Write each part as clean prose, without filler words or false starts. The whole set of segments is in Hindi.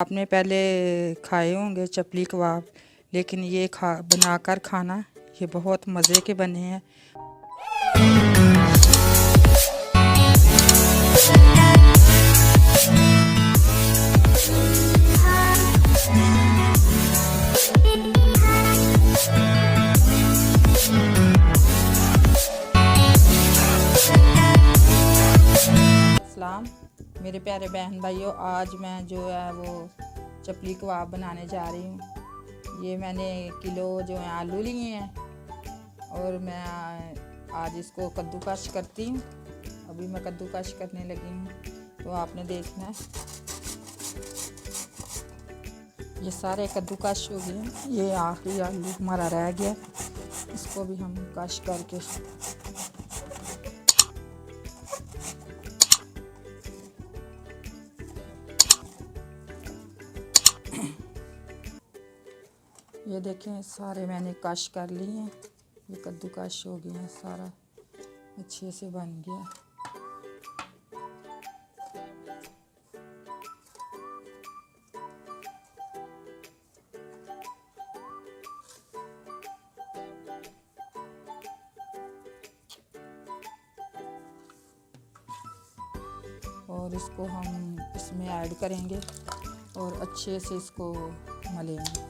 आपने पहले खाए होंगे चपली कबाब, लेकिन ये बनाकर खाना, ये बहुत मज़े के बने हैं। सलाम मेरे प्यारे बहन भाइयों, आज मैं जो है वो चपली कबाब बनाने जा रही हूँ। ये मैंने किलो जो है आलू लिए हैं और मैं आज इसको कद्दूकश करती हूँ। अभी मैं कद्दूकश करने लगी हूँ, तो आपने देखना है। ये सारे कद्दूकश हो गए, ये आखिरी आलू हमारा रह गया, इसको भी हम कश करके ये देखें सारे मैंने कश कर लिए हैं। ये कद्दूकश हो गया है, सारा अच्छे से बन गया। और इसको हम इसमें ऐड करेंगे और अच्छे से इसको मलेंगे।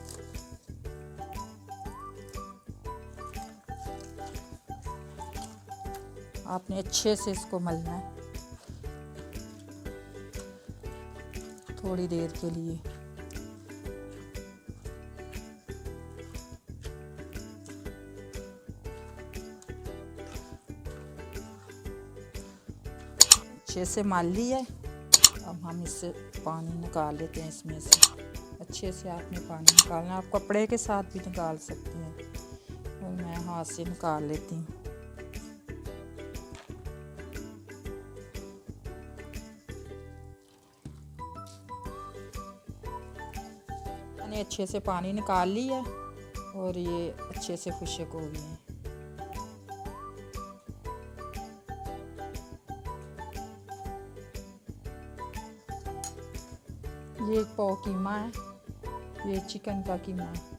आपने अच्छे से इसको मलना है थोड़ी देर के लिए। अच्छे से मल लिया है। अब हम इससे पानी निकाल लेते हैं इसमें से। अच्छे से आपने पानी निकालना, आप कपड़े के साथ भी निकाल सकते हैं और मैं हाथ से निकाल लेती हूँ। मैंने अच्छे से पानी निकाल लिया और ये अच्छे से खुश्क हो गए हैं। ये एक पाव कीमा है, ये चिकन का कीमा है।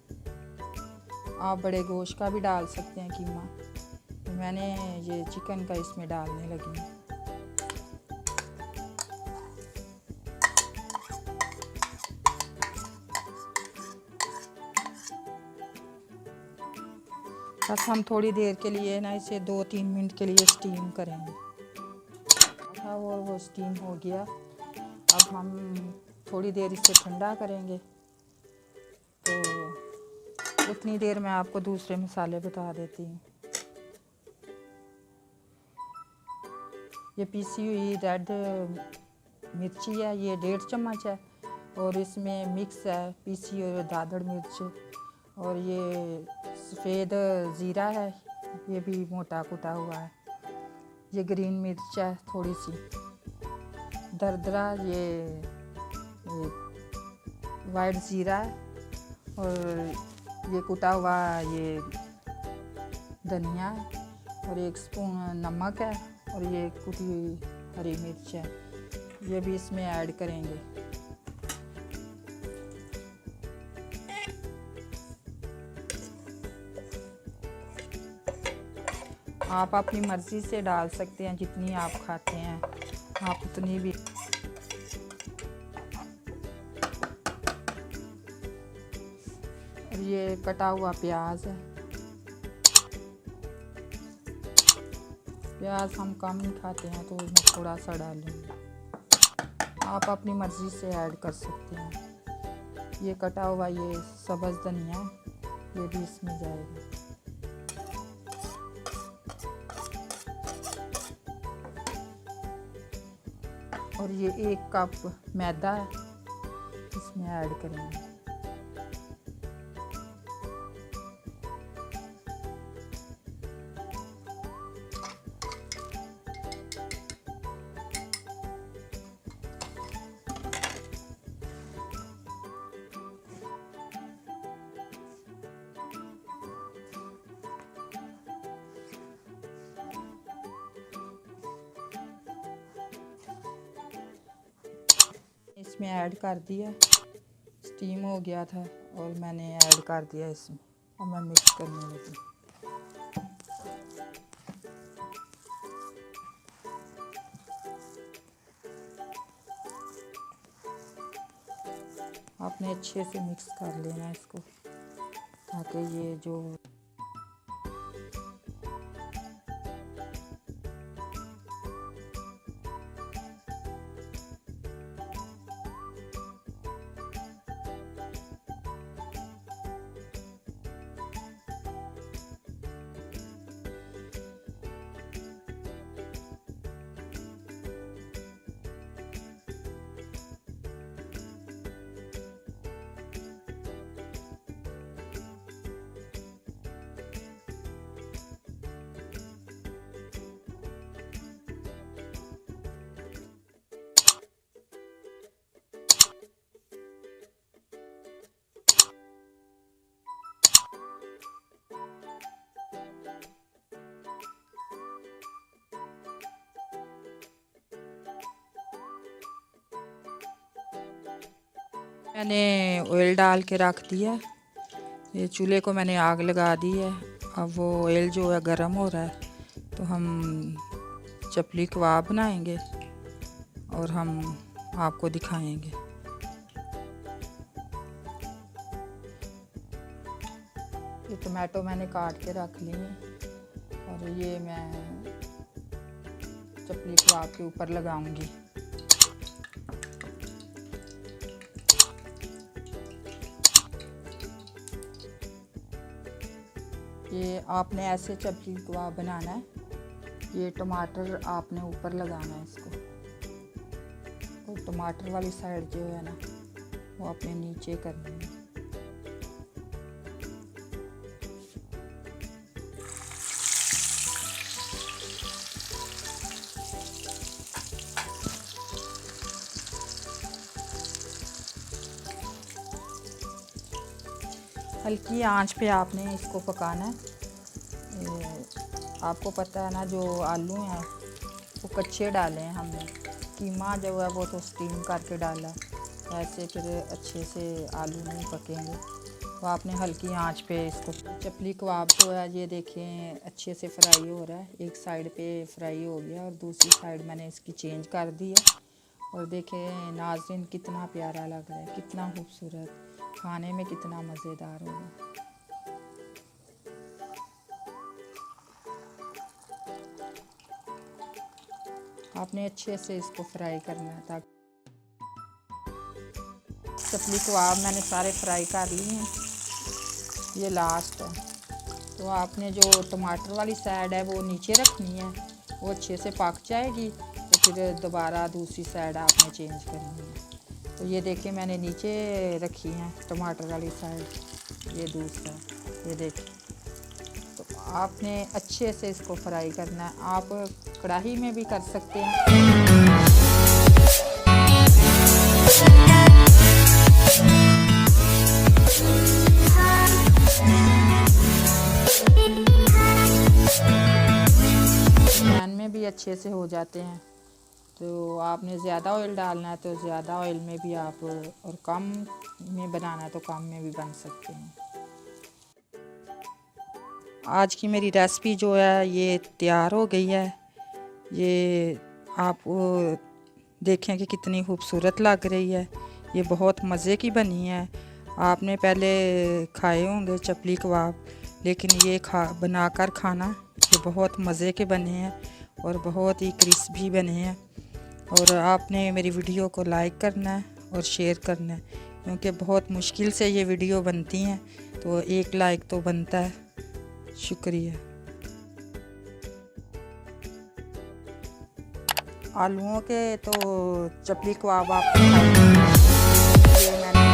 आप बड़े गोश्त का भी डाल सकते हैं कीमा, तो मैंने ये चिकन का इसमें डालने लगी हूँ। बस हम थोड़ी देर के लिए ना इसे 2-3 मिनट के लिए स्टीम करेंगे। और वो स्टीम हो गया। अब हम थोड़ी देर इसे ठंडा करेंगे, तो उतनी देर में आपको दूसरे मसाले बता देती हूँ। ये पीसी हुई रेड मिर्ची है, ये 1.5 चम्मच है, और इसमें मिक्स है पीसी हुई दादड़ मिर्च, और ये सफ़ेद ज़ीरा है, ये भी मोटा कुटा हुआ है। ये ग्रीन मिर्च है थोड़ी सी दरदरा, ये वाइट ज़ीरा है, और ये कुटा हुआ ये धनिया है, और 1 स्पून नमक है, और ये कुटी हुई हरी मिर्च है। ये भी इसमें ऐड करेंगे। आप अपनी मर्ज़ी से डाल सकते हैं, जितनी आप खाते हैं आप उतनी भी। और ये कटा हुआ प्याज है। प्याज हम कम ही खाते हैं, तो मैं थोड़ा सा डालूँगी। आप अपनी मर्ज़ी से ऐड कर सकते हैं। ये कटा हुआ ये सब्ज़ धनिया, ये भी इसमें जाएगा। और ये 1 कप मैदा है, इसमें ऐड करेंगे। इसमें ऐड कर दिया। स्टीम हो गया था और मैंने ऐड कर दिया इसमें। अब मैं मिक्स करने लगी। आपने अच्छे से मिक्स कर लेना इसको, ताकि ये जो मैंने ऑयल डाल के रख दिया। ये चूल्हे को मैंने आग लगा दी है। अब वो ऑयल जो है गर्म हो रहा है, तो हम चपली कबाब बनाएंगे और हम आपको दिखाएंगे। ये टमाटो मैंने काट के रख ली है और ये मैं चपली कबाब के ऊपर लगाऊंगी। ये आपने ऐसे चपली कबाब बनाना है। ये टमाटर आपने ऊपर लगाना है इसको, और टमाटर वाली साइड जो है ना वो आपने नीचे करनी है। हल्की आंच पे आपने इसको पकाना है। आपको पता है ना, जो आलू हैं वो कच्चे डाले हैं हमने। कीमा जो है वो तो स्टीम करके डाला है, ऐसे फिर अच्छे से आलू नहीं पकेंगे। तो आपने हल्की आंच पे इसको। चपली कबाब जो है ये देखें अच्छे से फ्राई हो रहा है। एक साइड पे फ्राई हो गया और दूसरी साइड मैंने इसकी चेंज कर दी है। और देखें नाज़रीन कितना प्यारा लग रहा है, कितना खूबसूरत, खाने में कितना मज़ेदार होगा। आपने अच्छे से इसको फ्राई करना है, ताकि चपली कबाब मैंने सारे फ्राई कर लिए हैं। ये लास्ट है। तो आपने जो टमाटर वाली साइड है वो नीचे रखनी है, वो अच्छे से पक जाएगी। तो फिर दोबारा दूसरी साइड आपने चेंज करनी है। तो ये देखिए मैंने नीचे रखी है टमाटर वाली साइड, ये दूसरा, ये देखिए। तो आपने अच्छे से इसको फ्राई करना है। आप कढ़ाई में भी कर सकते हैं। पैन में भी अच्छे से हो जाते हैं। तो आपने ज़्यादा ऑयल डालना है तो ज़्यादा ऑयल में भी आप, और कम में बनाना है तो कम में भी बन सकते हैं। आज की मेरी रेसिपी जो है ये तैयार हो गई है। ये आप देखें कि कितनी खूबसूरत लग रही है। ये बहुत मज़े की बनी है। आपने पहले खाए होंगे चपली कबाब, लेकिन ये बनाकर खाना, ये बहुत मज़े के बने हैं और बहुत ही क्रिस्पी बने हैं। और आपने मेरी वीडियो को लाइक करना है और शेयर करना है, क्योंकि बहुत मुश्किल से ये वीडियो बनती हैं, तो एक लाइक तो बनता है। शुक्रिया। आलूओं के तो चपली कबाब आप ये मैंने